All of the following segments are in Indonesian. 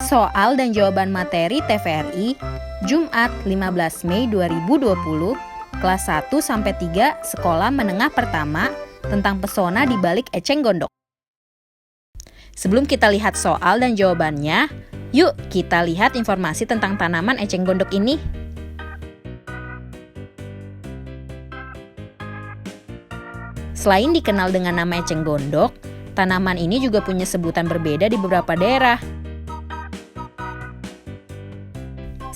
Soal dan jawaban materi TVRI, Jumat 15 Mei 2020, kelas 1-3 Sekolah Menengah Pertama, tentang pesona di balik eceng gondok. Sebelum kita lihat soal dan jawabannya, yuk kita lihat informasi tentang tanaman eceng gondok ini. Selain dikenal dengan nama eceng gondok, tanaman ini juga punya sebutan berbeda di beberapa daerah.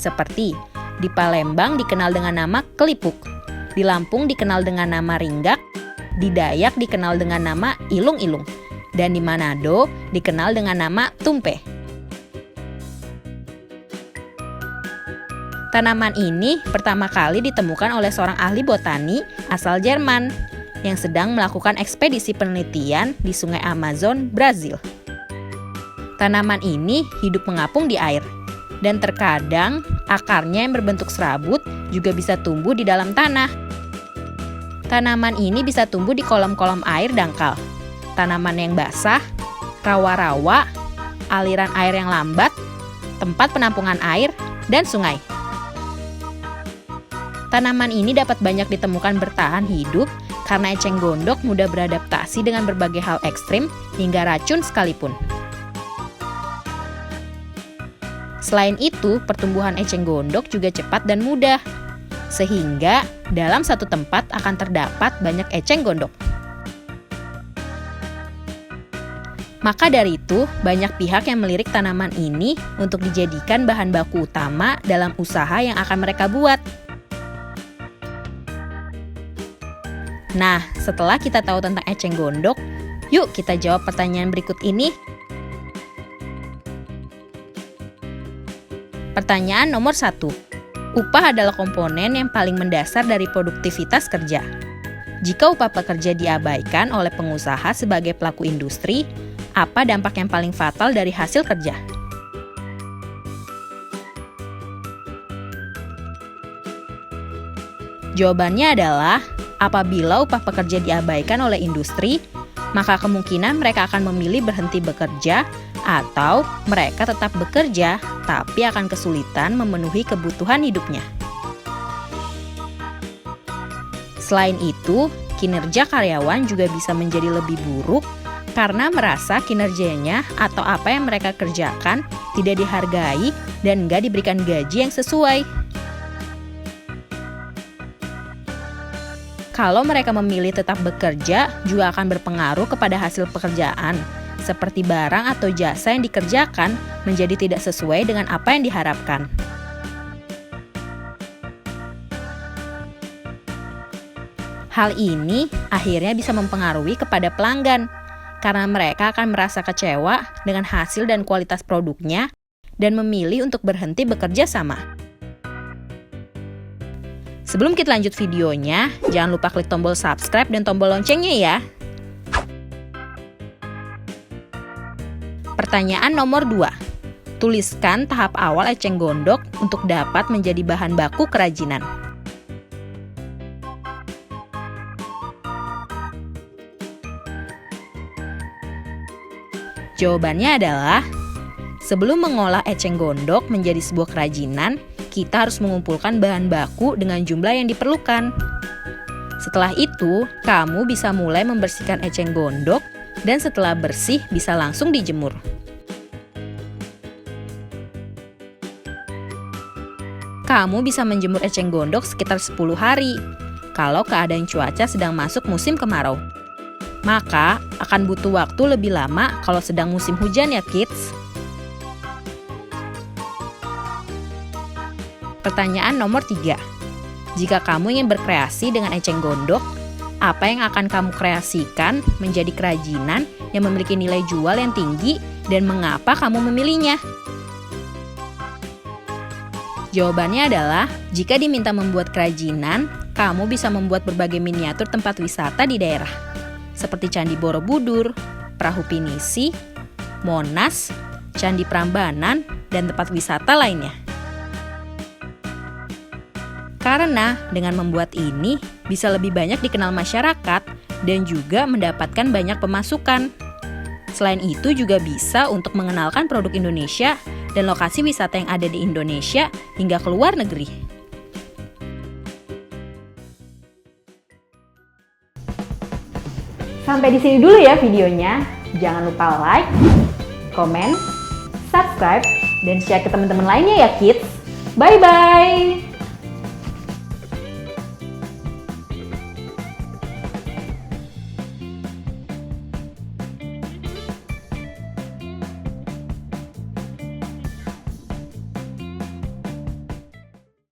Seperti di Palembang dikenal dengan nama kelipuk, di Lampung dikenal dengan nama ringgak, di Dayak dikenal dengan nama ilung-ilung, dan di Manado dikenal dengan nama tumpe. Tanaman ini pertama kali ditemukan oleh seorang ahli botani asal Jerman yang sedang melakukan ekspedisi penelitian di Sungai Amazon, Brazil. Tanaman ini hidup mengapung di air, dan terkadang akarnya yang berbentuk serabut juga bisa tumbuh di dalam tanah. Tanaman ini bisa tumbuh di kolam-kolam air dangkal, tanaman yang basah, rawa-rawa, aliran air yang lambat, tempat penampungan air, dan sungai. Tanaman ini dapat banyak ditemukan bertahan hidup karena eceng gondok mudah beradaptasi dengan berbagai hal ekstrim hingga racun sekalipun. Selain itu, pertumbuhan eceng gondok juga cepat dan mudah, sehingga dalam satu tempat akan terdapat banyak eceng gondok. Maka dari itu, banyak pihak yang melirik tanaman ini untuk dijadikan bahan baku utama dalam usaha yang akan mereka buat. Nah, setelah kita tahu tentang eceng gondok, yuk kita jawab pertanyaan berikut ini. Pertanyaan nomor 1. Upah adalah komponen yang paling mendasar dari produktivitas kerja. Jika upah pekerja diabaikan oleh pengusaha sebagai pelaku industri, apa dampak yang paling fatal dari hasil kerja? Jawabannya adalah, apabila upah pekerja diabaikan oleh industri, maka kemungkinan mereka akan memilih berhenti bekerja atau mereka tetap bekerja tapi akan kesulitan memenuhi kebutuhan hidupnya. Selain itu, kinerja karyawan juga bisa menjadi lebih buruk karena merasa kinerjanya atau apa yang mereka kerjakan tidak dihargai dan nggak diberikan gaji yang sesuai. Kalau mereka memilih tetap bekerja, juga akan berpengaruh kepada hasil pekerjaan, seperti barang atau jasa yang dikerjakan menjadi tidak sesuai dengan apa yang diharapkan. Hal ini akhirnya bisa mempengaruhi kepada pelanggan, karena mereka akan merasa kecewa dengan hasil dan kualitas produknya dan memilih untuk berhenti bekerja sama. Sebelum kita lanjut videonya, jangan lupa klik tombol subscribe dan tombol loncengnya ya. Pertanyaan nomor 2. Tuliskan tahap awal eceng gondok untuk dapat menjadi bahan baku kerajinan. Jawabannya adalah, sebelum mengolah eceng gondok menjadi sebuah kerajinan, kita harus mengumpulkan bahan baku dengan jumlah yang diperlukan. Setelah itu, kamu bisa mulai membersihkan eceng gondok dan setelah bersih bisa langsung dijemur. Kamu bisa menjemur eceng gondok sekitar 10 hari kalau keadaan cuaca sedang masuk musim kemarau. Maka akan butuh waktu lebih lama kalau sedang musim hujan ya kids. Pertanyaan nomor 3. Jika kamu ingin berkreasi dengan eceng gondok, apa yang akan kamu kreasikan menjadi kerajinan yang memiliki nilai jual yang tinggi dan mengapa kamu memilihnya? Jawabannya adalah, jika diminta membuat kerajinan, kamu bisa membuat berbagai miniatur tempat wisata di daerah, seperti Candi Borobudur, Perahu Pinisi, Monas, Candi Prambanan, dan tempat wisata lainnya. Karena dengan membuat ini bisa lebih banyak dikenal masyarakat dan juga mendapatkan banyak pemasukan. Selain itu juga bisa untuk mengenalkan produk Indonesia dan lokasi wisata yang ada di Indonesia hingga ke luar negeri. Sampai di sini dulu ya videonya. Jangan lupa like, komen, subscribe, dan share ke teman-teman lainnya ya kids. Bye-bye!